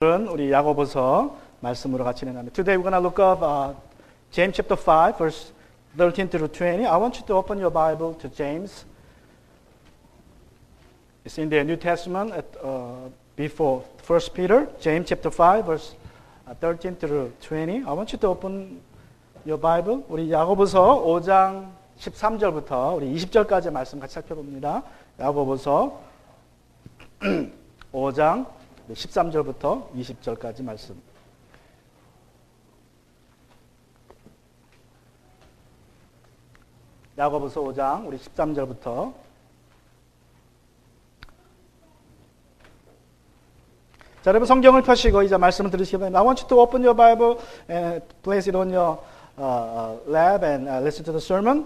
우리 야고보서 말씀으로 같이 나갑니다. Today we're going to look up James chapter 5 verse 13 through 20. I want you to open your Bible to James. It's in the New Testament before 1 Peter. James chapter 5 verse 13 through 20. I want you to open your Bible. 우리 야고보서 5장 13절부터 우리 20절까지 말씀 같이 살펴봅니다. 야고보서 5장 13절부터 20절까지 말씀. 야고보서 5장 우리 13절부터 자, 여러분 성경을 펴시고 이제 말씀을 들으시기 바랍니다. I want you to open your Bible and place it on your lap and listen to the sermon.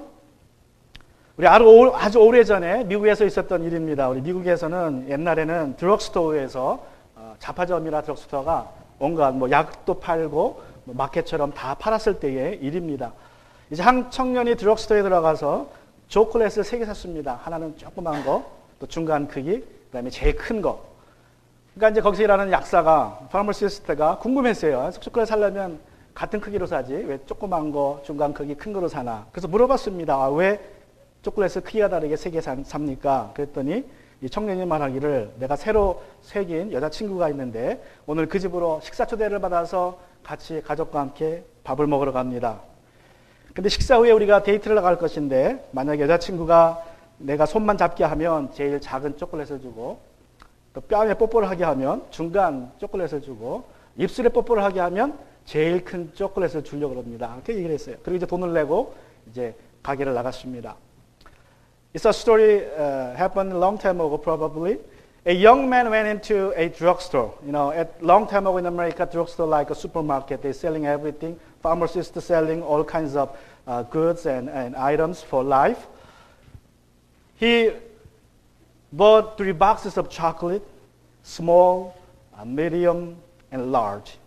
우리 아주 오래전에 미국에서 있었던 일입니다. 우리 미국에서는 옛날에는 드럭스토어에서 자파점이나 드럭스토어가 온갖 약도 팔고 마켓처럼 다 팔았을 때의 일입니다. 이제 한 청년이 드럭스토어에 들어가서 초콜릿을 3개 샀습니다. 하나는 조그만 거, 또 중간 크기, 그다음에 제일 큰 거. 그러니까 이제 거기서 일하는 약사가, 파머시스트가 궁금했어요. 초콜릿 사려면 같은 크기로 사지 왜 조그만 거, 중간 크기, 큰 거로 사나. 그래서 물어봤습니다. 왜 초콜릿을 크기가 다르게 3개 삽니까? 그랬더니 이 청년이 말하기를 내가 새로 사귄 여자친구가 있는데 오늘 그 집으로 식사 초대를 받아서 같이 가족과 함께 밥을 먹으러 갑니다. 근데 식사 후에 우리가 데이트를 나갈 것인데 만약에 여자친구가 내가 손만 잡게 하면 제일 작은 초콜릿을 주고 또 뺨에 뽀뽀를 하게 하면 중간 초콜릿을 주고 입술에 뽀뽀를 하게 하면 제일 큰 초콜릿을 주려고 합니다. 그렇게 얘기를 했어요. 그리고 이제 돈을 내고 이제 가게를 나갔습니다. It's a story happened a long time ago probably. A young man went into a drugstore. You know, at long time ago in America, drugstore like a supermarket. They're selling everything. Pharmacists selling all kinds of goods and items for life. He bought 3 boxes of chocolate, small, medium, and large.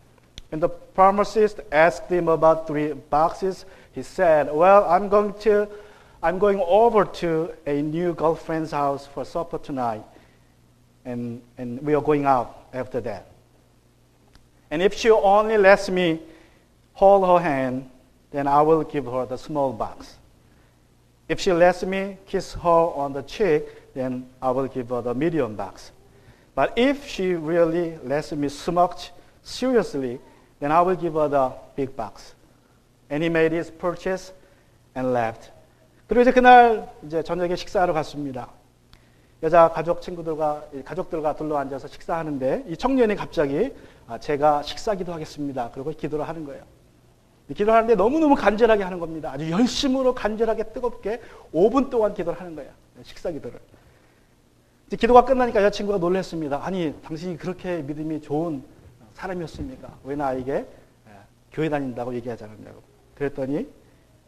And the pharmacist asked him about 3 boxes. He said, well, I'm going over to a new girlfriend's house for supper tonight, and we are going out after that. And if she only lets me hold her hand, then I will give her the small box. If she lets me kiss her on the cheek, then I will give her the medium box. But if she really lets me smoke seriously, then I will give her the big box. And he made his purchase and left. 그리고 이제 그날 이제 저녁에 식사하러 갔습니다. 여자 가족들과 둘러 앉아서 식사하는데 이 청년이 갑자기 제가 식사 기도하겠습니다. 그리고 기도를 하는 거예요. 기도를 하는데 너무너무 간절하게 하는 겁니다. 아주 열심으로 간절하게 뜨겁게 5분 동안 기도를 하는 거예요. 식사 기도를. 이제 기도가 끝나니까 여자친구가 놀랐습니다. 아니 당신이 그렇게 믿음이 좋은 사람이었습니까? 왜 나에게 교회 다닌다고 얘기하지 않았냐고. 그랬더니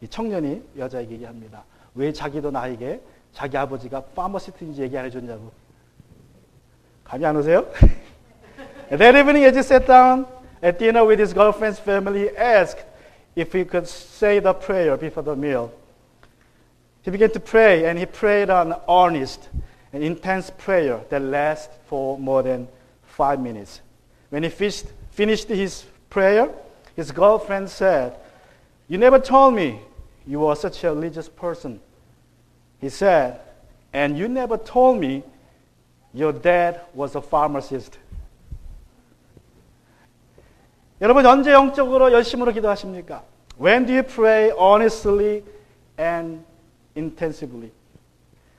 이 청년이 여자에게 얘기합니다. 왜 자기도 나에게 자기 아버지가 파머시스트인지 얘기 안 해줬냐고. 감이 안 오세요? That evening as he sat down at dinner with his girlfriend's family, he asked if he could say the prayer before the meal. He began to pray and he prayed an earnest and intense prayer that lasted for more than 5 minutes. When he finished his prayer, his girlfriend said, "You never told me you were such a religious person." He said, "And you never told me your dad was a pharmacist." 여러분 언제 영적으로 열심으로 기도하십니까? When do you pray earnestly and intensively?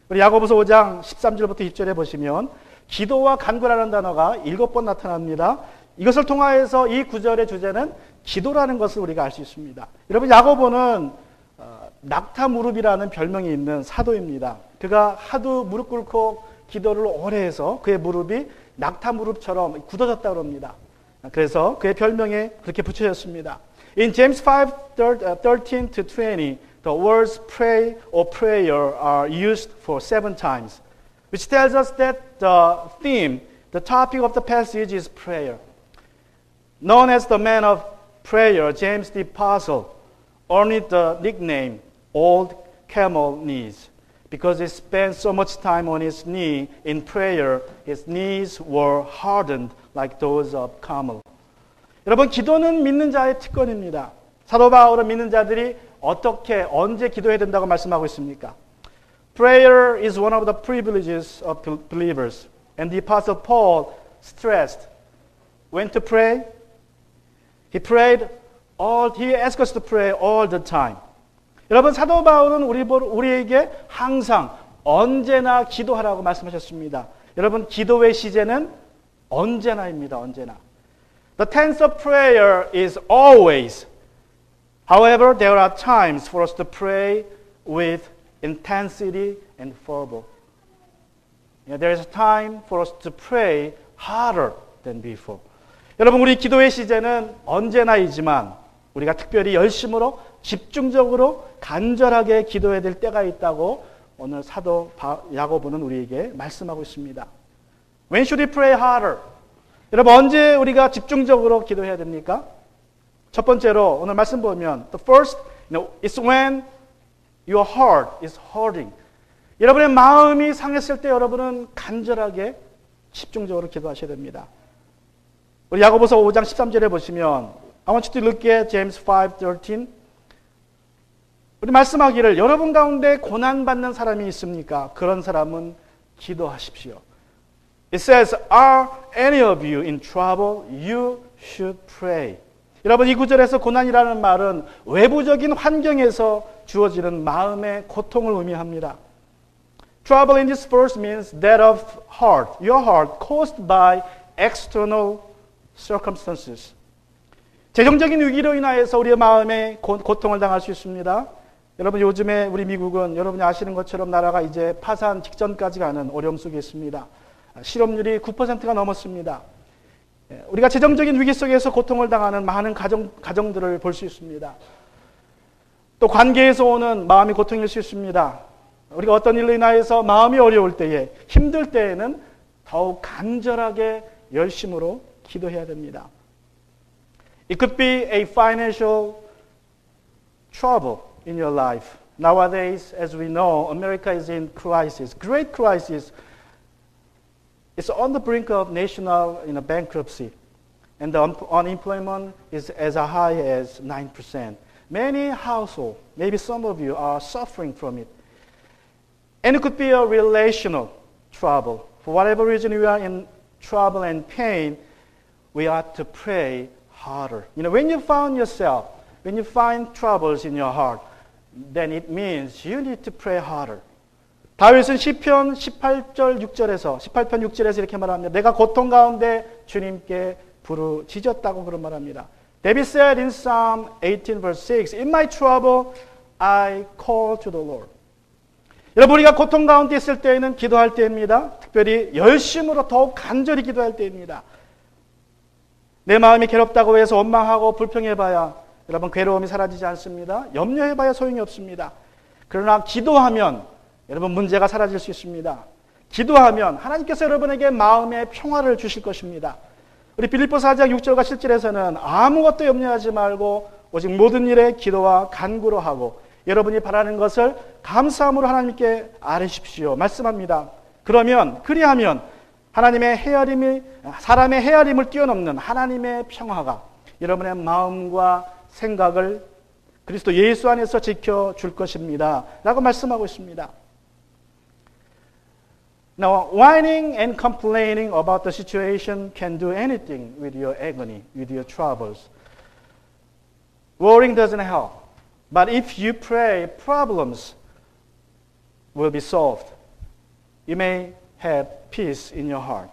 우리 야고보서 5장 13절부터 20절에 보시면 기도와 간구라는 단어가 7번 나타납니다. 이것을 통하여서 이 구절의 주제는 기도라는 것을 우리가 알 수 있습니다. 여러분 야고보는 낙타무릎이라는 별명이 있는 사도입니다. 그가 하도 무릎 꿇고 기도를 오래 해서 그의 무릎이 낙타무릎처럼 굳어졌다고 합니다. 그래서 그의 별명에 그렇게 붙여졌습니다. In James 5:13 to 20, the words pray or prayer are used for 7 times, which tells us that the topic of the passage is prayer. Known as the man of prayer, James the Apostle earned the nickname Old Camel Knees because he spent so much time on his knee in prayer. His knees were hardened like those of Carmel. 여러분, 기도는 믿는 자의 특권입니다. 사도 바울은 믿는 자들이 어떻게, 언제 기도해야 된다고 말씀하고 있습니까? Prayer is one of the privileges of believers. And the Apostle Paul stressed when to pray. He asked us to pray all the time. 여러분, 사도 바울은 우리에게 항상 언제나 기도하라고 말씀하셨습니다. 여러분, 기도의 시제는 언제나입니다. 언제나. The tense of prayer is always. However, there are times for us to pray with intensity and fervor. There is a time for us to pray harder than before. 여러분, 우리 기도의 시제는 언제나이지만 우리가 특별히 열심으로 집중적으로 간절하게 기도해야 될 때가 있다고 오늘 사도 야고보는 우리에게 말씀하고 있습니다. When should we pray harder? 여러분, 언제 우리가 집중적으로 기도해야 됩니까? 첫 번째로 오늘 말씀 보면 the first is when your heart is hurting. 여러분의 마음이 상했을 때 여러분은 간절하게 집중적으로 기도하셔야 됩니다. 우리 야고보서 5장 13절에 보시면 I want you to look at James 5:13. 우리 말씀하기를 여러분 가운데 고난받는 사람이 있습니까? 그런 사람은 기도하십시오. It says, Are any of you in trouble? You should pray. 여러분, 이 구절에서 고난이라는 말은 외부적인 환경에서 주어지는 마음의 고통을 의미합니다. Trouble in this verse means that of heart, your heart, caused by external circumstances. 재정적인 위기로 인하여서 우리의 마음에 고통을 당할 수 있습니다. 여러분, 요즘에 우리 미국은 여러분이 아시는 것처럼 나라가 이제 파산 직전까지 가는 어려움 속에 있습니다. 실업률이 9%가 넘었습니다. 우리가 재정적인 위기 속에서 고통을 당하는 많은 가정들을 볼 수 있습니다. 또 관계에서 오는 마음이 고통일 수 있습니다. 우리가 어떤 일로 인하여서 마음이 어려울 때에, 힘들 때에는 더욱 간절하게 열심으로 기도해야 됩니다. It could be a financial trouble in your life. Nowadays, as we know, America is in crisis, great crisis. It's on the brink of national bankruptcy, and the unemployment is as high as 9%. Many households, maybe some of you, are suffering from it. And it could be a relational trouble. For whatever reason we are in trouble and pain, we ought to pray harder. When you find troubles in your heart, then it means you need to pray harder. 다윗은 시편 18편 6절에서 이렇게 말합니다. 내가 고통 가운데 주님께 부르짖었다고 그런 말합니다. David said in Psalm 18 verse 6, In my trouble I call to the Lord. 여러분, 우리가 고통 가운데 있을 때에는 기도할 때입니다. 특별히 열심으로 더욱 간절히 기도할 때입니다. 내 마음이 괴롭다고 해서 원망하고 불평해봐야 여러분 괴로움이 사라지지 않습니다. 염려해봐야 소용이 없습니다. 그러나 기도하면 여러분 문제가 사라질 수 있습니다. 기도하면 하나님께서 여러분에게 마음의 평화를 주실 것입니다. 우리 빌립보서 4장 6절과 7절에서는 아무것도 염려하지 말고 오직 모든 일에 기도와 간구로 하고 여러분이 바라는 것을 감사함으로 하나님께 아뢰십시오 말씀합니다. 그리하면 사람의 헤아림을 뛰어넘는 하나님의 평화가 여러분의 마음과 생각을 그리스도 예수 안에서 지켜줄 것입니다 라고 말씀하고 있습니다. Now, whining and complaining about the situation can do anything with your agony, with your troubles. Worrying doesn't help. But if you pray, problems will be solved. You may have peace in your heart.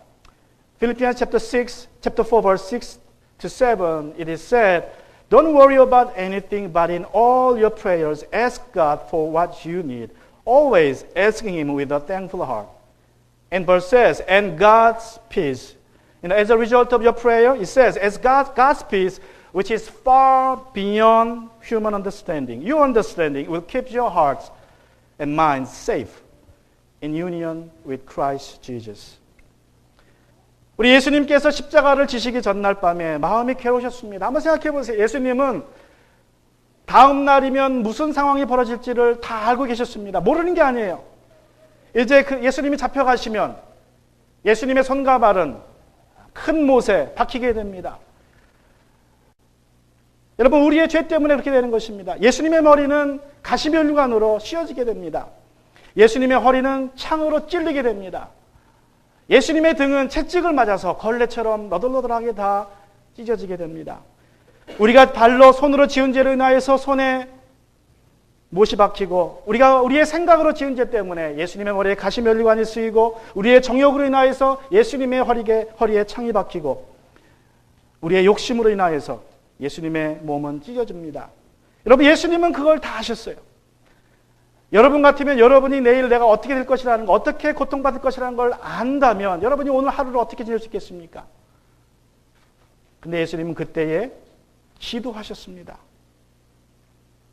Philippians chapter 4, verse 6 to 7, it is said, Don't worry about anything, but in all your prayers, ask God for what you need, always asking Him with a thankful heart. And verse says, and God's peace. As a result of your prayer, it says, as God's peace, which is far beyond human understanding, your understanding will keep your hearts and minds safe in union with Christ Jesus. 우리 예수님께서 십자가를 지시기 전날 밤에 마음이 괴로우셨습니다. 한번 생각해 보세요. 예수님은 다음 날이면 무슨 상황이 벌어질지를 다 알고 계셨습니다. 모르는 게 아니에요. 이제 예수님이 잡혀가시면 예수님의 손과 발은 큰 못에 박히게 됩니다. 여러분, 우리의 죄 때문에 그렇게 되는 것입니다. 예수님의 머리는 가시면류관으로 씌워지게 됩니다. 예수님의 허리는 창으로 찔리게 됩니다. 예수님의 등은 채찍을 맞아서 걸레처럼 너덜너덜하게 다 찢어지게 됩니다. 우리가 발로 손으로 지은 죄로 인하여서 손에 못이 박히고, 우리가 우리의 생각으로 지은 죄 때문에 예수님의 머리에 가시면류관이 쓰이고, 우리의 정욕으로 인하여서 예수님의 허리에 창이 박히고, 우리의 욕심으로 인하여서 예수님의 몸은 찢어집니다. 여러분, 예수님은 그걸 다 하셨어요. 여러분 같으면 여러분이 내일 내가 어떻게 될 것이라는 거, 어떻게 고통받을 것이라는 걸 안다면 여러분이 오늘 하루를 어떻게 지낼 수 있겠습니까? 근데 예수님은 그때에 기도하셨습니다.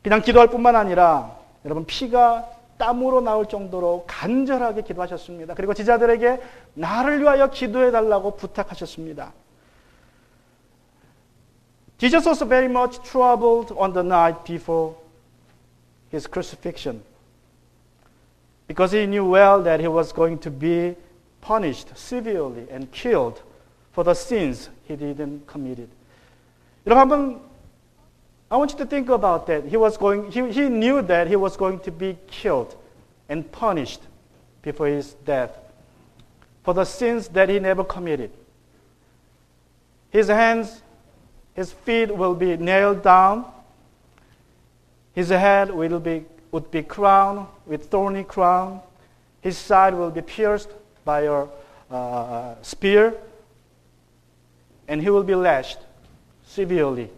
그냥 기도할 뿐만 아니라 여러분, 피가 땀으로 나올 정도로 간절하게 기도하셨습니다. 그리고 제자들에게 나를 위하여 기도해 달라고 부탁하셨습니다. Jesus was very much troubled on the night before his crucifixion, because he knew well that he was going to be punished severely and killed for the sins he didn't commit. 여러분, 한번 I want you to think about that. He knew that he was going to be killed and punished before his death for the sins that he never committed. His hands, his feet will be nailed down. His head would be crowned with thorny crown. His side will be pierced by a spear, and he will be lashed severely,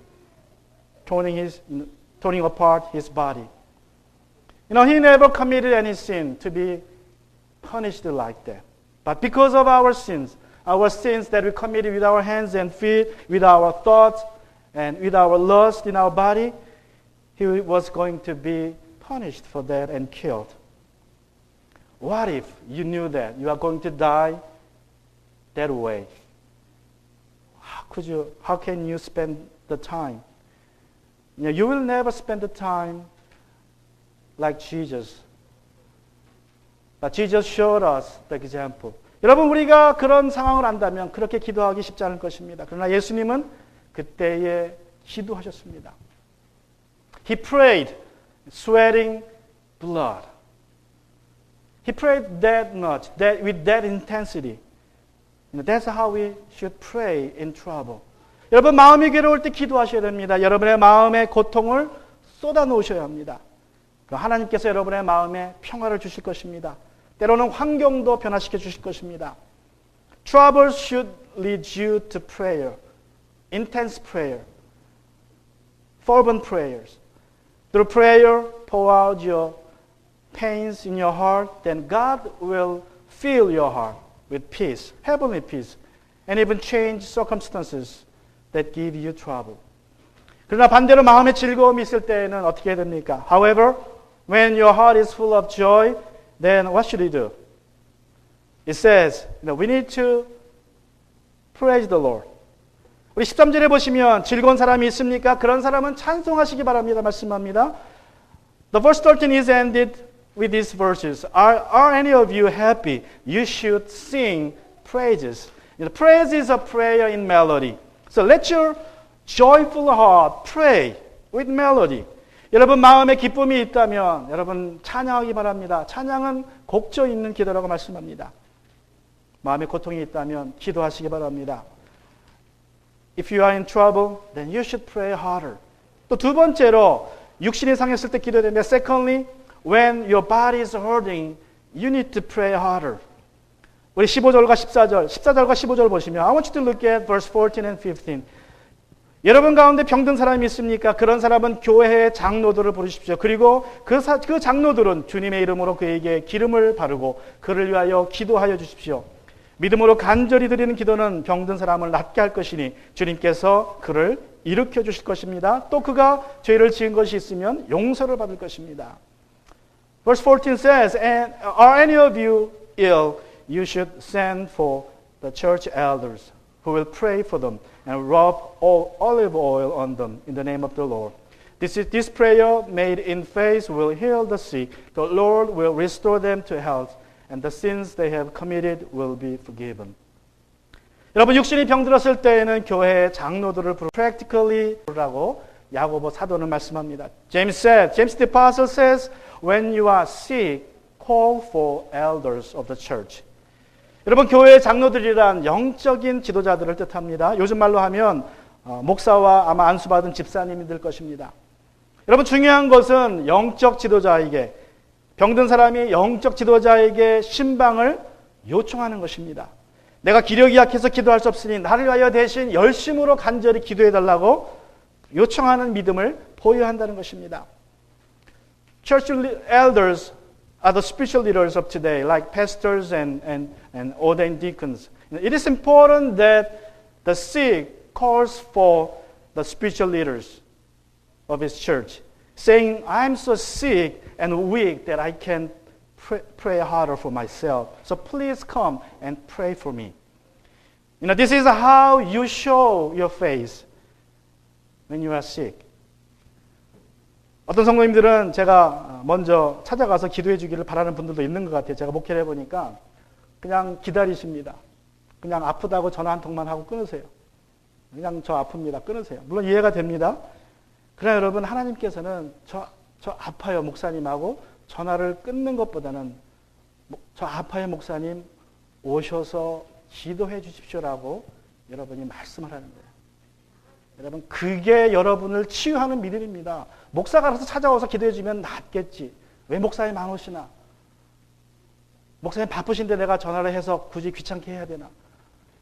torn apart his body. You know, he never committed any sin to be punished like that. But because of our sins that we committed with our hands and feet, with our thoughts, and with our lust in our body, he was going to be punished for that and killed. What if you knew that you are going to die that way? How can you spend the time? You will never spend the time like Jesus. But Jesus showed us the example. 여러분, 우리가 그런 상황을 안다면 그렇게 기도하기 쉽지 않을 것입니다. 그러나 예수님은 그때에 기도하셨습니다. He prayed, sweating blood. He prayed that much, with that intensity. That's how we should pray in trouble. 여러분, 마음이 괴로울 때 기도하셔야 됩니다. 여러분의 마음의 고통을 쏟아놓으셔야 합니다. 하나님께서 여러분의 마음에 평화를 주실 것입니다. 때로는 환경도 변화시켜 주실 것입니다. Troubles should lead you to prayer, intense prayer, fervent prayers. Through prayer, pour out your pains in your heart, then God will fill your heart with peace, heavenly peace, and even change circumstances that give you trouble. 그러나 반대로 마음의 즐거움이 있을 때에는 어떻게 해야 됩니까? However, when your heart is full of joy, then what should you do? It says, we need to praise the Lord. 우리 13절에 보시면 즐거운 사람이 있습니까? 그런 사람은 찬송하시기 바랍니다. 말씀합니다. The verse 13 is ended with these verses. Are any of you happy? You should sing praises. Praise is a prayer in melody. So let your joyful heart pray with melody. 여러분, 마음에 기쁨이 있다면 여러분 찬양하기 바랍니다. 찬양은 곡조 있는 기도라고 말씀합니다. 마음에 고통이 있다면 기도하시기 바랍니다. If you are in trouble, then you should pray harder. 또 두 번째로 육신이 상했을 때 기도해야 됩니다. Secondly, when your body is hurting, you need to pray harder. 우리 15절과 14절과 15절 보시면 I want you to look at verse 14 and 15. 여러분 가운데 병든 사람이 있습니까? 그런 사람은 교회의 장로들을 부르십시오. 그리고 그 장로들은 주님의 이름으로 그에게 기름을 바르고 그를 위하여 기도하여 주십시오. 믿음으로 간절히 드리는 기도는 병든 사람을 낫게 할 것이니 주님께서 그를 일으켜 주실 것입니다. 또 그가 죄를 지은 것이 있으면 용서를 받을 것입니다. Verse 14 says, And are any of you ill? You should send for the church elders who will pray for them and rub olive oil on them in the name of the Lord. This prayer made in faith will heal the sick. The Lord will restore them to health, and the sins they have committed will be forgiven. 여러분 육신이 병들었을 때에는 교회의 장로들을 practically 라고 야고보 사도는 말씀합니다. James the apostle says, when you are sick, call for elders of the church. 여러분 교회의 장로들이란 영적인 지도자들을 뜻합니다. 요즘 말로 하면 목사와 아마 안수받은 집사님이 될 것입니다. 여러분 중요한 것은 영적 지도자에게, 병든 사람이 영적 지도자에게 신방을 요청하는 것입니다. 내가 기력이 약해서 기도할 수 없으니 나를 위하여 대신 열심으로 간절히 기도해달라고 요청하는 믿음을 보여야 한다는 것입니다. Church elders are the spiritual leaders of today, like pastors and ordained deacons. It is important that the sick calls for the spiritual leaders of his church, saying, I'm so sick and weak that I can't pray harder for myself. So please come and pray for me. This is how you show your faith when you are sick. 어떤 성도님들은 제가 먼저 찾아가서 기도해 주기를 바라는 분들도 있는 것 같아요. 제가 목회를 해보니까 그냥 기다리십니다. 그냥 아프다고 전화 한 통만 하고 끊으세요. 그냥 저 아픕니다. 끊으세요. 물론 이해가 됩니다. 그러나 여러분 하나님께서는 저 아파요 목사님하고 전화를 끊는 것보다는 저 아파요 목사님 오셔서 기도해 주십시오라고 여러분이 말씀을 하는 거예요. 여러분 그게 여러분을 치유하는 믿음입니다. 목사가 알아서 찾아와서 기도해 주면 낫겠지. 왜 목사님 안 오시나? 목사님 바쁘신데 내가 전화를 해서 굳이 귀찮게 해야 되나?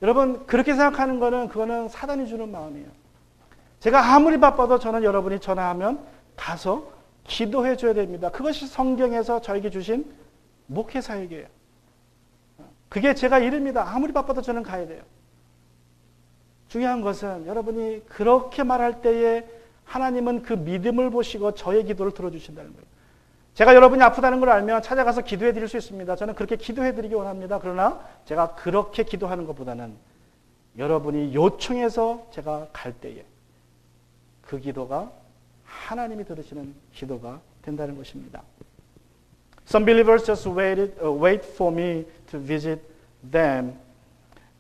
여러분 그렇게 생각하는 거는 그거는 사단이 주는 마음이에요. 제가 아무리 바빠도 저는 여러분이 전화하면 가서 기도해 줘야 됩니다. 그것이 성경에서 저에게 주신 목회 사역이에요. 그게 제가 일입니다. 아무리 바빠도 저는 가야 돼요. 중요한 것은 여러분이 그렇게 말할 때에 하나님은 그 믿음을 보시고 저의 기도를 들어주신다는 거예요. 제가 여러분이 아프다는 걸 알면 찾아가서 기도해 드릴 수 있습니다. 저는 그렇게 기도해 드리기 원합니다. 그러나 제가 그렇게 기도하는 것보다는 여러분이 요청해서 제가 갈 때에 그 기도가 하나님이 들으시는 기도가 된다는 것입니다. Some believers just wait for me to visit them.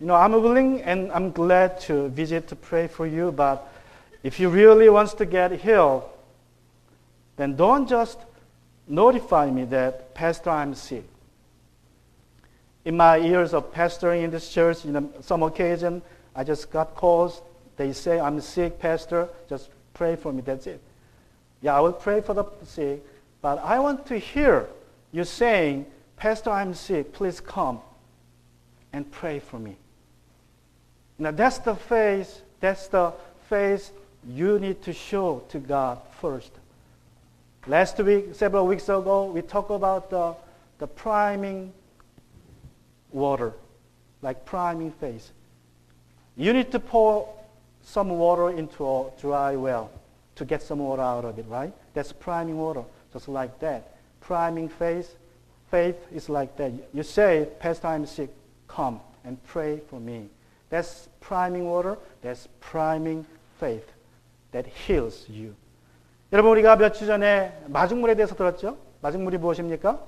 I'm willing and I'm glad to visit to pray for you, but if you really want to get healed, then don't just notify me that, Pastor, I'm sick. In my years of pastoring in this church, some occasion, I just got calls. They say, I'm sick, Pastor, just pray for me, that's it. Yeah, I will pray for the sick, but I want to hear you saying, Pastor, I'm sick, please come and pray for me. That's the faith you need to show to God first. Last week, several weeks ago, we talked about the priming water, like priming faith. You need to pour some water into a dry well to get some water out of it, right? That's priming water, just like that. Priming faith is like that. You say, Pastor, I'm sick, come and pray for me. That's priming water, that's priming faith that heals you. 여러분 우리가 몇 주 전에 마중물에 대해서 들었죠? 마중물이 무엇입니까?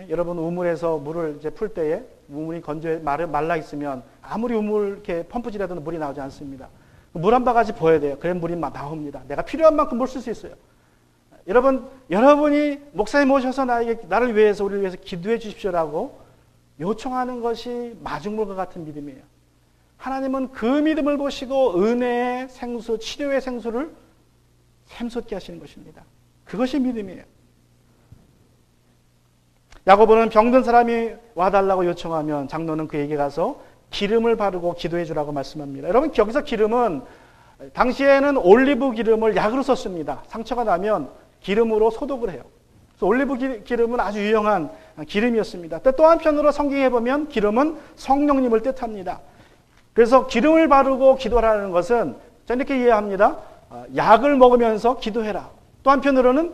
여러분 우물에서 물을 이제 풀 때에 우물이 말라 있으면 아무리 우물 이렇게 펌프질해도 물이 나오지 않습니다. 물 한 바가지 부어야 돼요. 그래야 물이 나옵니다. 내가 필요한 만큼 물 쓸 수 있어요. 여러분이 목사님 오셔서 나를 위해서 우리를 위해서 기도해 주십시오라고 요청하는 것이 마중물과 같은 믿음이에요. 하나님은 그 믿음을 보시고 은혜의 생수, 치료의 생수를 샘솟게 하시는 것입니다. 그것이 믿음이에요. 야고보는 병든 사람이 와달라고 요청하면 장로는 그에게 가서 기름을 바르고 기도해 주라고 말씀합니다. 여러분 여기서 기름은 당시에는 올리브 기름을 약으로 썼습니다. 상처가 나면 기름으로 소독을 해요. 그래서 올리브 기름은 아주 유용한 기름이었습니다. 또 한편으로 성경에 보면 기름은 성령님을 뜻합니다. 그래서 기름을 바르고 기도하라는 것은 저는 이렇게 이해합니다. 약을 먹으면서 기도해라. 또 한편으로는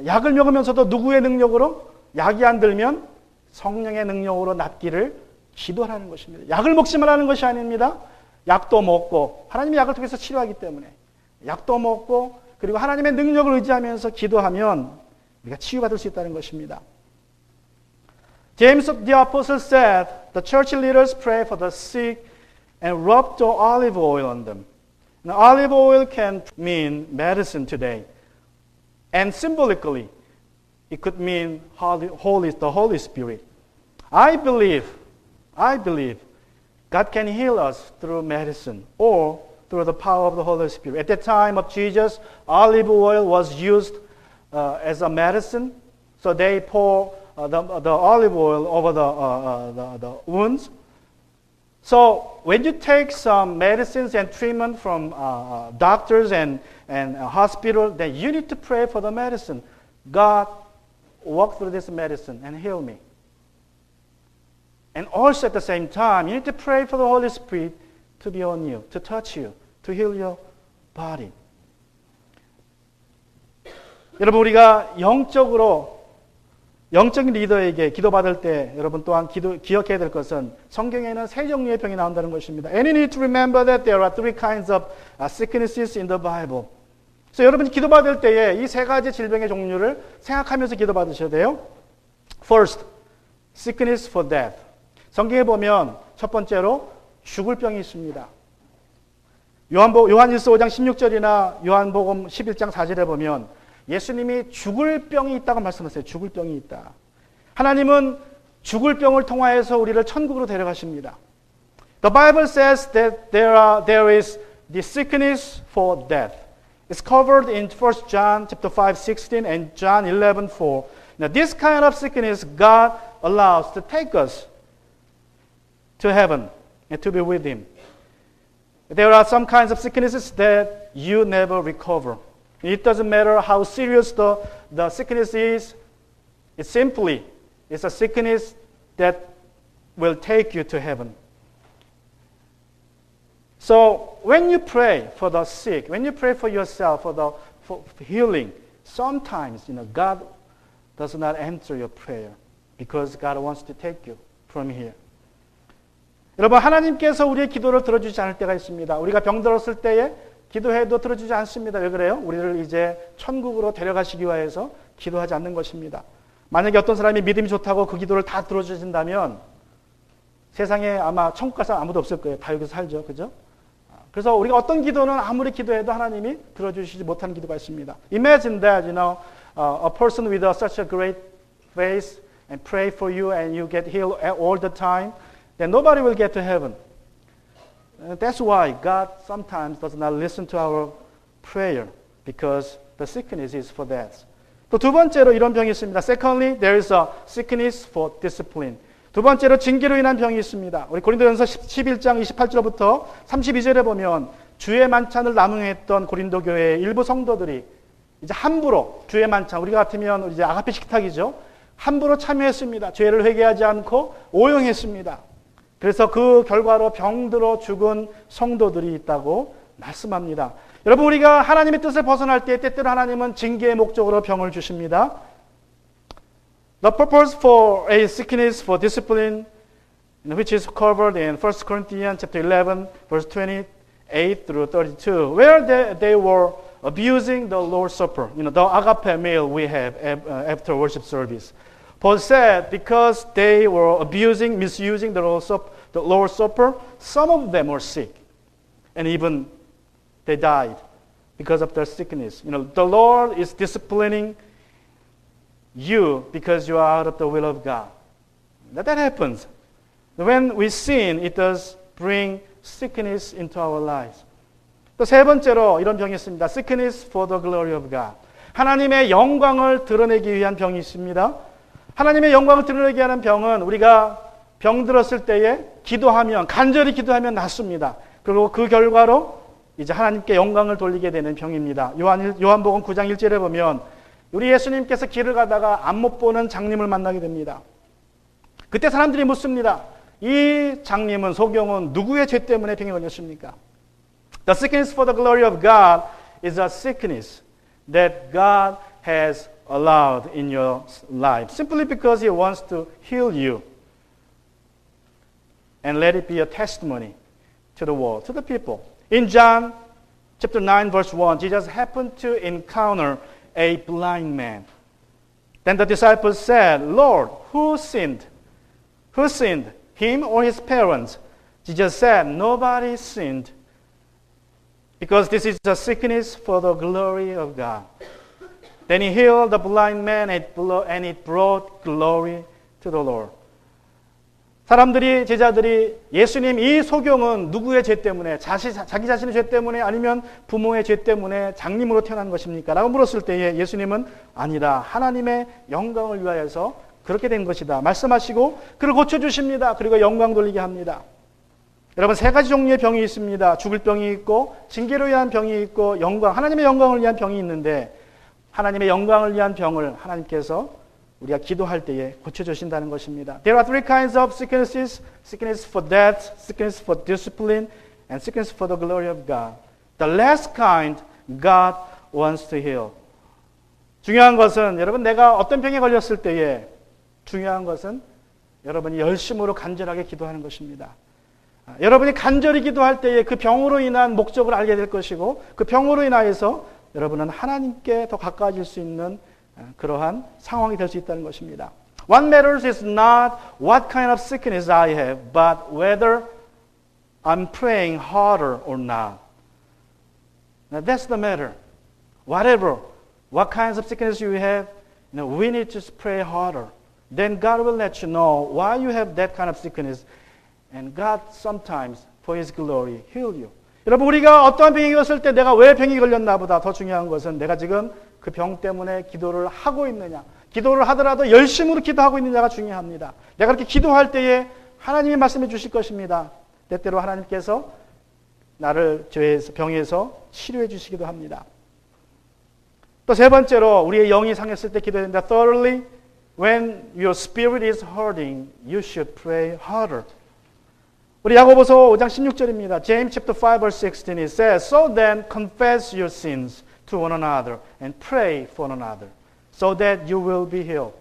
약을 먹으면서도 누구의 능력으로? 약이 안 들면 성령의 능력으로 낫기를 기도하라는 것입니다. 약을 먹지 말라는 것이 아닙니다. 약도 먹고 하나님의 약을 통해서 치료하기 때문에 약도 먹고 그리고 하나님의 능력을 의지하면서 기도하면 우리가 치유받을 수 있다는 것입니다. James the apostle said, the church leaders pray for the sick and rubbed the olive oil on them. Now, olive oil can mean medicine today. And symbolically, it could mean the Holy Spirit. I believe God can heal us through medicine or through the power of the Holy Spirit. At the time of Jesus, olive oil was used as a medicine. So they pour the olive oil over the wounds. So when you take some medicines and treatment from doctors and hospital, then you need to pray for the medicine. God, walk through this medicine and heal me. And also at the same time, you need to pray for the Holy Spirit to be on you, to touch you, to heal your body. 여러분, 우리가 영적인 리더에게 기도받을 때 여러분 또한 기억해야 될 것은 성경에는 세 종류의 병이 나온다는 것입니다. And you need to remember that there are three kinds of sicknesses in the Bible. 그래서 여러분이 기도받을 때에 이 세 가지 질병의 종류를 생각하면서 기도받으셔야 돼요. First, sickness for death. 성경에 보면 첫 번째로 죽을 병이 있습니다. 요한일서 5장 16절이나 요한복음 11장 4절에 보면 예수님이 죽을 병이 있다고 말씀하세요. 죽을 병이 있다. 하나님은 죽을 병을 통하여서 우리를 천국으로 데려가십니다. The Bible says that there is the sickness for death. It's covered in 1 John chapter 5:16 and John 11:4. Now this kind of sickness God allows to take us to heaven and to be with Him. There are some kinds of sicknesses that you never recover. It doesn't matter how serious the sickness is. It's a sickness that will take you to heaven. So when you pray for the sick, when you pray for yourself for healing, sometimes God does not answer your prayer because God wants to take you from here. 여러분, 하나님께서 우리의 기도를 들어주지 않을 때가 있습니다. 우리가 병들었을 때에 기도해도 들어주지 않습니다. 왜 그래요? 우리를 이제 천국으로 데려가시기 위해서 기도하지 않는 것입니다. 만약에 어떤 사람이 믿음이 좋다고 그 기도를 다 들어주신다면 세상에 아마 천국 갈 사람 아무도 없을 거예요. 다 여기서 살죠. 그죠? 그래서 우리가 어떤 기도는 아무리 기도해도 하나님이 들어주시지 못하는 기도가 있습니다. Imagine that, a person with such a great faith and pray for you and you get healed all the time, then nobody will get to heaven. That's why God sometimes does not listen to our prayer because the sickness is for that. 또 두 번째로 이런 병이 있습니다. Secondly, there is a sickness for discipline. 두 번째로 징계로 인한 병이 있습니다. 우리 고린도전서 11장 28절부터 32절에 보면 주의 만찬을 남용했던 고린도 교회의 일부 성도들이 이제 함부로 주의 만찬, 우리 같으면 이제 아가페 식탁이죠. 함부로 참여했습니다. 죄를 회개하지 않고 오용했습니다. 그래서 그 결과로 병들어 죽은 성도들이 있다고 말씀합니다. 여러분, 우리가 하나님의 뜻을 벗어날 때 때때로 하나님은 징계의 목적으로 병을 주십니다. The purpose for a sickness for discipline, which is covered in 1 Corinthians chapter 11, verse 28 through 32, where they were abusing the Lord's Supper, the agape meal we have after worship service. Paul said, because they were misusing the Lord's Supper, some of them were sick, and even they died because of their sickness. The Lord is disciplining you because you are out of the will of God. That happens. When we sin, it does bring sickness into our lives. 또 세 번째로 이런 병이 있습니다. Sickness for the glory of God. 하나님의 영광을 드러내기 위한 병이 있습니다. 하나님의 영광을 드러내게 하는 병은 우리가 병들었을 때에 간절히 기도하면 낫습니다. 그리고 그 결과로 이제 하나님께 영광을 돌리게 되는 병입니다. 요한복음 9장 1절에 보면 우리 예수님께서 길을 가다가 안 못 보는 장님을 만나게 됩니다. 그때 사람들이 묻습니다. 이 장님은, 소경은 누구의 죄 때문에 병에 걸렸습니까? The sickness for the glory of God is a sickness that God has allowed in your life, simply because He wants to heal you and let it be a testimony to the world, to the people. In John chapter 9, verse 1, Jesus happened to encounter a blind man. Then the disciples said, Lord, who sinned? Who sinned, him or his parents, Jesus said, nobody sinned because this is a sickness for the glory of God. Then he healed the blind man and it brought glory to the Lord. 사람들이, 제자들이 예수님 이 소경은 누구의 죄 때문에, 자기 자신의 죄 때문에 아니면 부모의 죄 때문에 장님으로 태어난 것입니까? 라고 물었을 때에 예수님은 아니다. 하나님의 영광을 위하여서 그렇게 된 것이다. 말씀하시고 그를 고쳐주십니다. 그리고 영광 돌리게 합니다. 여러분, 세 가지 종류의 병이 있습니다. 죽을 병이 있고, 징계로 위한 병이 있고, 하나님의 영광을 위한 병이 있는데, 하나님의 영광을 위한 병을 하나님께서 우리가 기도할 때에 고쳐주신다는 것입니다. There are three kinds of sicknesses. Sickness for death, sickness for discipline, and sickness for the glory of God. The last kind, God wants to heal. 중요한 것은, 여러분, 내가 어떤 병에 걸렸을 때에 중요한 것은 여러분이 열심으로 간절하게 기도하는 것입니다. 여러분이 간절히 기도할 때에 그 병으로 인한 목적을 알게 될 것이고, 그 병으로 인하여서 여러분은 하나님께 더 가까워질 수 있는 그러한 상황이 될 수 있다는 것입니다. What matters is not what kind of sickness I have, but whether I'm praying harder or not. Now that's the matter. Whatever, what kinds of sickness you have, we need to pray harder. Then God will let you know why you have that kind of sickness. And God sometimes, for His glory, heal you. 여러분, 우리가 어떠한 병이 걸렸을 때 내가 왜 병이 걸렸나 보다 더 중요한 것은 내가 지금 그 병 때문에 기도를 하고 있느냐, 기도를 하더라도 열심으로 기도하고 있느냐가 중요합니다. 내가 그렇게 기도할 때에 하나님이 말씀해 주실 것입니다. 때때로 하나님께서 나를 병에서 치료해 주시기도 합니다. 또 세 번째로 우리의 영이 상했을 때 기도해야 된다. Thirdly, when your spirit is hurting, you should pray harder. 우리 야고보서 5장 16절입니다. James chapter 5 verse 16 it says, So then confess your sins to one another and pray for one another so that you will be healed.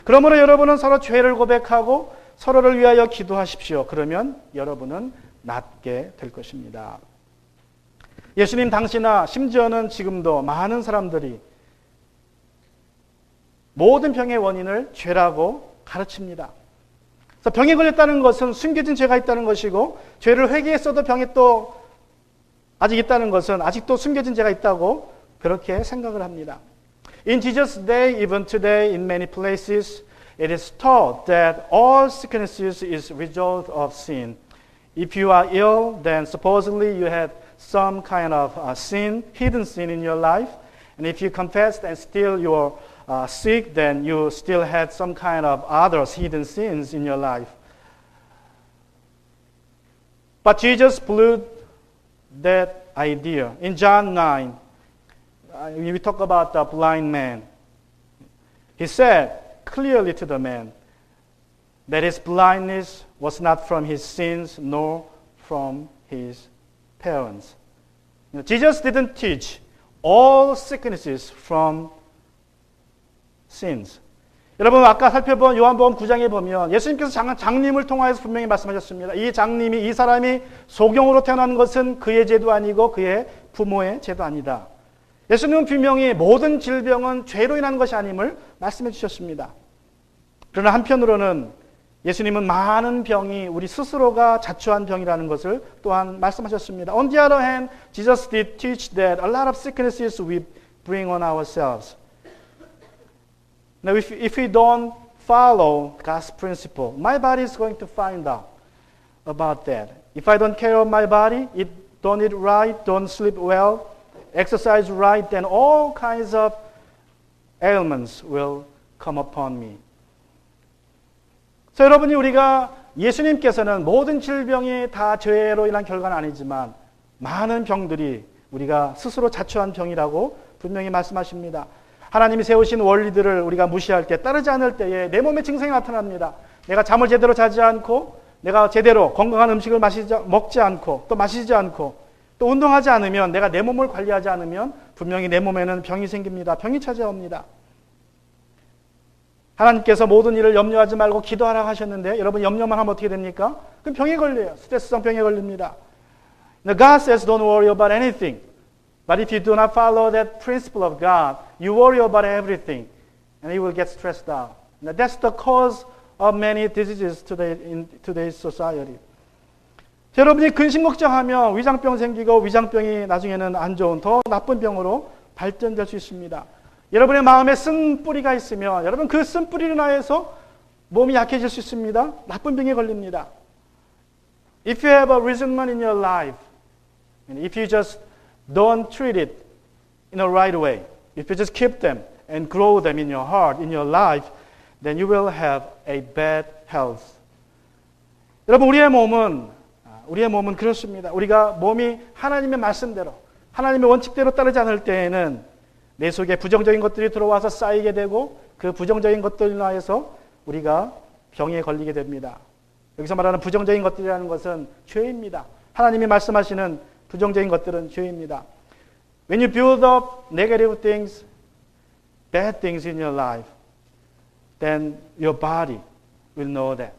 그러므로 여러분은 서로 죄를 고백하고 서로를 위하여 기도하십시오. 그러면 여러분은 낫게 될 것입니다. 예수님 당시나 심지어는 지금도 많은 사람들이 모든 병의 원인을 죄라고 가르칩니다. 그래서 병에 걸렸다는 것은 숨겨진 죄가 있다는 것이고, 죄를 회개했어도 병이 또 아직 있다는 것은 아직도 숨겨진 죄가 있다고 그렇게 생각을 합니다. In Jesus' day, even today, in many places, it is taught that all sicknesses is result of sin. If you are ill, then supposedly you had some kind of sin, hidden sin in your life. And if you confessed and still you're sick, then you still had some kind of other hidden sins in your life. But Jesus blew that idea. In John 9, we talk about the blind man. He said clearly to the man that his blindness was not from his sins nor from his parents. Jesus didn't teach all sicknesses from sins. 여러분, 아까 살펴본 요한복음 9장에 보면 예수님께서 장님을 통하여서 분명히 말씀하셨습니다. 이 사람이 소경으로 태어난 것은 그의 죄도 아니고 그의 부모의 죄도 아니다. 예수님은 분명히 모든 질병은 죄로 인한 것이 아님을 말씀해 주셨습니다. 그러나 한편으로는 예수님은 많은 병이 우리 스스로가 자초한 병이라는 것을 또한 말씀하셨습니다. On the other hand, Jesus did teach that a lot of sicknesses we bring on ourselves. Now, if we don't follow God's principle, my body is going to find out about that. If I don't care of my body, don't eat right, don't sleep well, exercise right, then all kinds of ailments will come upon me. 그래서 여러분이 우리가 예수님께서는 모든 질병이 다 죄로 인한 결과는 아니지만 많은 병들이 우리가 스스로 자초한 병이라고 분명히 말씀하십니다. 하나님이 세우신 원리들을 우리가 무시할 때, 따르지 않을 때에 내 몸에 증상이 나타납니다. 내가 잠을 제대로 자지 않고, 내가 제대로 건강한 음식을 먹지 않고, 또 마시지 않고, 또 운동하지 않으면, 내가 내 몸을 관리하지 않으면 분명히 내 몸에는 병이 생깁니다. 병이 찾아옵니다. 하나님께서 모든 일을 염려하지 말고 기도하라고 하셨는데 여러분 염려만 하면 어떻게 됩니까? 그럼 병에 걸려요. 스트레스성 병에 걸립니다. Now God says don't worry about anything. But if you do not follow that principle of God, you worry about everything and you will get stressed out. Now that's the cause of many diseases today in today's society. 여러분이 근심 걱정하면 위장병 생기고 위장병이 나중에는 안 좋은 더 나쁜 병으로 발전될 수 있습니다. 여러분의 마음에 쓴 뿌리가 있으면 여러분 그 쓴 뿌리로 인하여서 몸이 약해질 수 있습니다. 나쁜 병에 걸립니다. If you have a resentment in your life, and if you just don't treat it in a right way, if you just keep them and grow them in your heart, in your life, then you will have a bad health. 여러분 우리의 몸은 그렇습니다. 우리가 몸이 하나님의 말씀대로 하나님의 원칙대로 따르지 않을 때에는 내 속에 부정적인 것들이 들어와서 쌓이게 되고 그 부정적인 것들로 인하여서 우리가 병에 걸리게 됩니다. 여기서 말하는 부정적인 것들이라는 것은 죄입니다. 하나님이 말씀하시는 부정적인 것들은 죄입니다. When you build up negative things, bad things in your life, then your body will know that.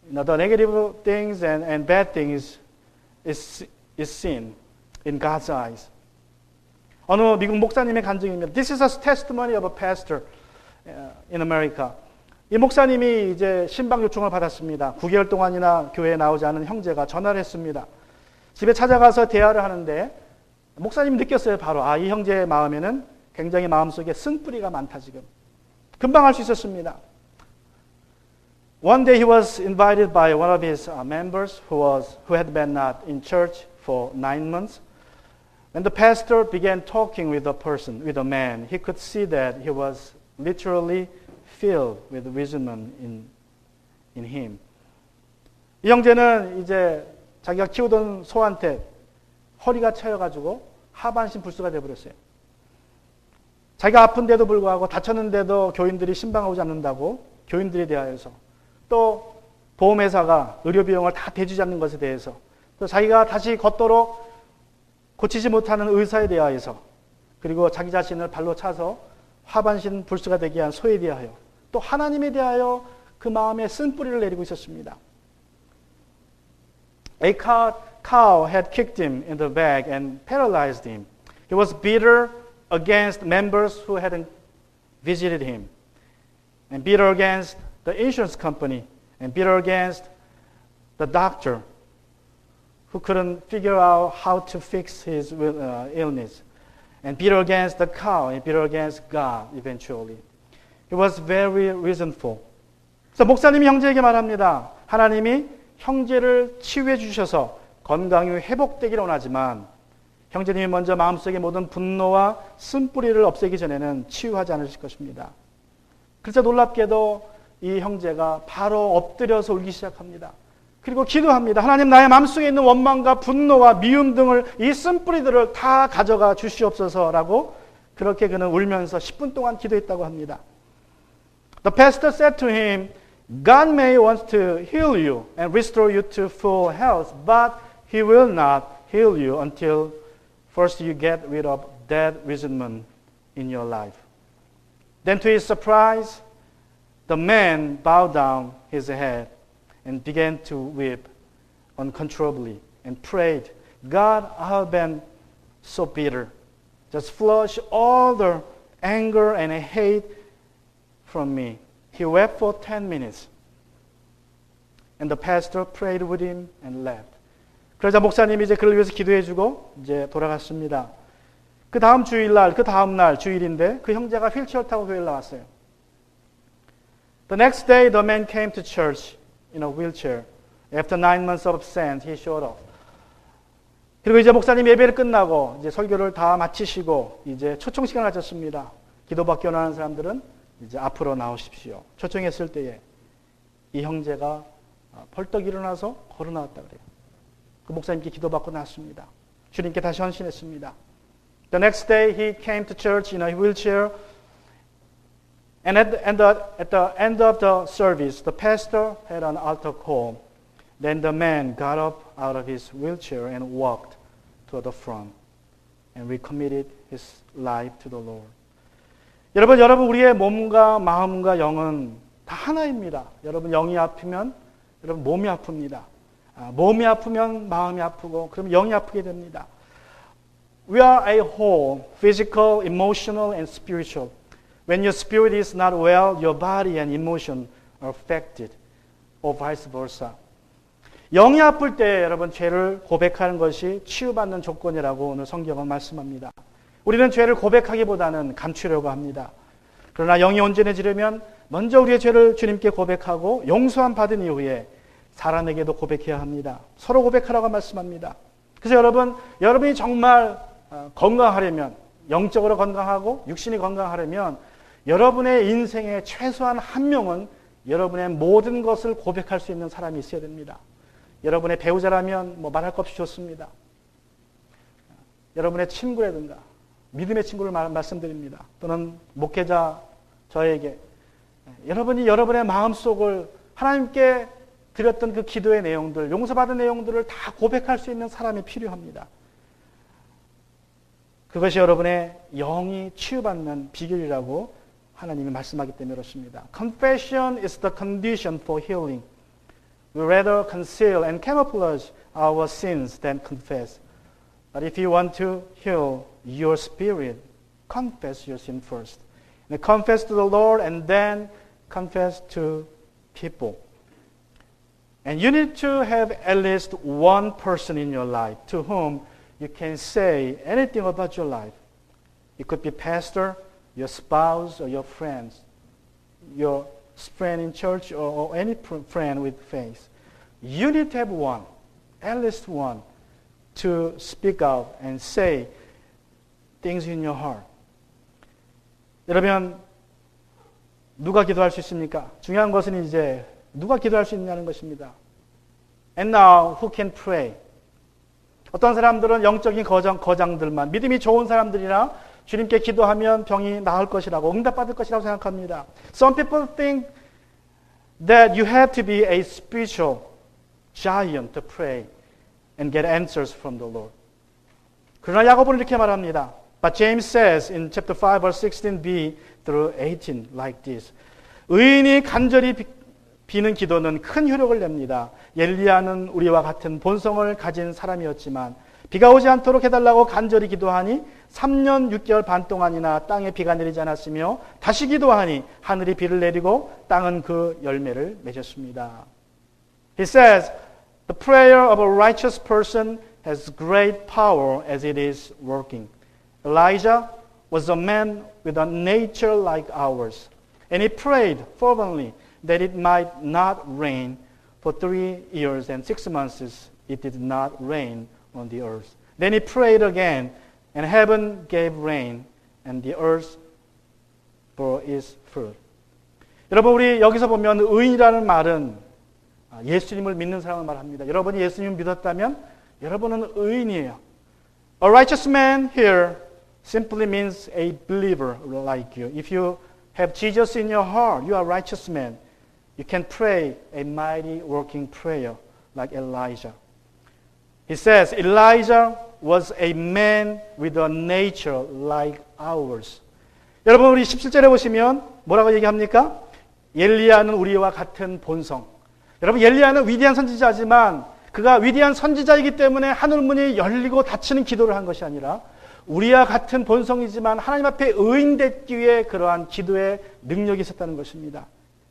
The negative things and bad things is seen in God's eyes. 어느 미국 목사님의 간증입니다. This is a testimony of a pastor in America. 이 목사님이 이제 신방 요청을 받았습니다. 9개월 동안이나 교회에 나오지 않은 형제가 전화를 했습니다. 집에 찾아가서 대화를 하는데 목사님이 느꼈어요. 바로 이 형제의 마음에는 굉장히 마음속에 쓴뿌리가 많다 지금. 금방 알 수 있었습니다. One day he was invited by one of his members who had been not in church for 9 months. When the pastor began talking with a man, he could see that he was literally filled with resentment in him. 이 형제는 이제 자기가 키우던 소한테 허리가 차여가지고 하반신 불수가 되어버렸어요. 자기가 아픈데도 불구하고 다쳤는데도 교인들이 신방 오지 않는다고 교인들에 대하여서 또 보험회사가 의료비용을 다 대주지 않는 것에 대해서 또 자기가 다시 걷도록 고치지 못하는 의사에 대하여서 그리고 자기 자신을 발로 차서 하반신 불수가 되게 한 소에 대하여 또 하나님에 대하여 그 마음에 쓴뿌리를 내리고 있었습니다. A cow had kicked him in the back and paralyzed him. He was bitter against members who hadn't visited him, and bitter against the insurance company, and bitter against the doctor who couldn't figure out how to fix his illness, and bitter against the cow, and bitter against God eventually. He was very resentful. 그래서 목사님이 형제에게 말합니다. 하나님이 형제를 치유해 주셔서 건강이 회복되기를 원하지만 형제님이 먼저 마음속에 모든 분노와 쓴뿌리를 없애기 전에는 치유하지 않으실 것입니다. 그래서 놀랍게도 이 형제가 바로 엎드려서 울기 시작합니다. 그리고 기도합니다. 하나님 나의 마음속에 있는 원망과 분노와 미움 등을 이 쓴뿌리들을 다 가져가 주시옵소서라고 그렇게 그는 울면서 10분 동안 기도했다고 합니다. The pastor said to him, God may want to heal you and restore you to full health, but He will not heal you until first you get rid of that resentment in your life. Then to his surprise, the man bowed down his head and began to weep uncontrollably and prayed, God, I have been so bitter. Just flush all the anger and hate from me. He wept for 10 minutes. And the pastor prayed with him and left. 그러자 목사님이 이제 그를 위해서 기도해주고 이제 돌아갔습니다. 그 다음 주일날, 그 다음 날 주일인데 그 형제가 휠체어 타고 교회에 나왔어요. The next day, the man came to church in a wheelchair. After 9 months of absence, he showed up. 그리고 이제 목사님 예배를 끝나고 이제 설교를 다 마치시고 이제 초청 시간을 가졌습니다. 기도받기 원하는 사람들은 이제 앞으로 나오십시오. 초청했을 때에 이 형제가 벌떡 일어나서 걸어 나왔다 그래요. 그 목사님께 기도받고 나왔습니다. 주님께 다시 헌신했습니다. The next day he came to church in a wheelchair. And at the end of the service, the pastor had an altar call. Then the man got up out of his wheelchair and walked to the front and recommitted his life to the Lord. 여러분 우리의 몸과 마음과 영은 다 하나입니다. 여러분 영이 아프면 여러분 몸이 아픕니다. 몸이 아프면 마음이 아프고 그럼 영이 아프게 됩니다. We are a whole, physical, emotional, and spiritual. When your spirit is not well, your body and emotion are affected, or vice versa. 영이 아플 때 여러분 죄를 고백하는 것이 치유받는 조건이라고 오늘 성경은 말씀합니다. 우리는 죄를 고백하기보다는 감추려고 합니다. 그러나 영이 온전해지려면 먼저 우리의 죄를 주님께 고백하고 용서함 받은 이후에 사람에게도 고백해야 합니다. 서로 고백하라고 말씀합니다. 그래서 여러분이 정말 건강하려면, 영적으로 건강하고 육신이 건강하려면 여러분의 인생에 최소한 한 명은 여러분의 모든 것을 고백할 수 있는 사람이 있어야 됩니다. 여러분의 배우자라면 말할 것 없이 좋습니다. 여러분의 친구라든가 믿음의 친구를 말씀드립니다. 또는 목회자 저에게 여러분이 여러분의 마음속을 하나님께 드렸던 그 기도의 내용들, 용서받은 내용들을 다 고백할 수 있는 사람이 필요합니다. 그것이 여러분의 영이 치유받는 비결이라고 하나님이 말씀하기 때문에 그렇습니다. Confession is the condition for healing. We rather conceal and camouflage our sins than confess. But if you want to heal your spirit, confess your sin first. And confess to the Lord and then confess to people. And you need to have at least one person in your life to whom you can say anything about your life. It could be pastor, your spouse, or your friends, your friend in church, or any friend with faith. You need to have one, at least one, to speak out and say things in your heart. 여러분, 누가 기도할 수 있습니까? 중요한 것은 이제 누가 기도할 수 있냐는 것입니다. And now, who can pray? 어떤 사람들은 영적인 거장들만, 믿음이 좋은 사람들이나 주님께 기도하면 병이 나을 것이라고, 응답받을 것이라고 생각합니다. Some people think that you have to be a spiritual giant to pray and get answers from the Lord. 그러나 야고보는 이렇게 말합니다. But James says in chapter 5 verse 16b through 18 like this. 의인이 간절히 비는 기도는 큰 효력을 냅니다. 엘리야는 우리와 같은 본성을 가진 사람이었지만 비가 오지 않도록 해달라고 간절히 기도하니 3년 6개월 반 동안이나 땅에 비가 내리지 않았으며 다시 기도하니 하늘이 비를 내리고 땅은 그 열매를 맺었습니다. He says, the prayer of a righteous person has great power as it is working. Elijah was a man with a nature like ours, and he prayed fervently that it might not rain. For 3 years and 6 months it did not rain on the earth. Then he prayed again, and heaven gave rain, and the earth bore its fruit. 여러분, 우리 여기서 보면 의인이라는 말은 예수님을 믿는 사람을 말합니다. 여러분이 예수님을 믿었다면 여러분은 의인이에요. A righteous man here simply means a believer like you. If you have Jesus in your heart, you are a righteous man. You can pray a mighty working prayer like Elijah. He says, Elijah was a man with a nature like ours. 여러분, 우리 17절에 보시면 뭐라고 얘기합니까? 엘리야는 우리와 같은 본성. 여러분, 엘리야는 위대한 선지자지만 그가 위대한 선지자이기 때문에 하늘문이 열리고 닫히는 기도를 한 것이 아니라 우리와 같은 본성이지만 하나님 앞에 의인 됐기 위해 그러한 기도의 능력이 있었다는 것입니다.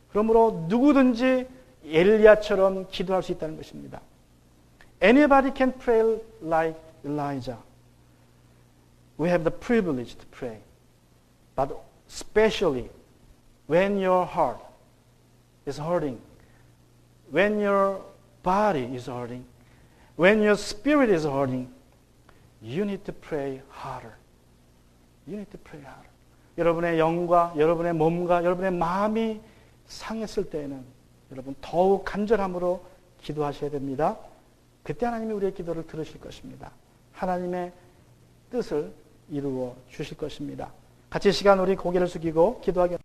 그러므로 누구든지 엘리야처럼 기도할 수 있다는 것입니다. Anybody can pray like Elijah. We have the privilege to pray. But especially when your heart is hurting, when your body is hurting, when your spirit is hurting, you need to pray harder. You need to pray harder. 여러분의 영과 여러분의 몸과 여러분의 마음이 상했을 때에는 여러분 더욱 간절함으로 기도하셔야 됩니다. 그때 하나님이 우리의 기도를 들으실 것입니다. 하나님의 뜻을 이루어 주실 것입니다. 같이 시간 우리 고개를 숙이고 기도하겠습니다.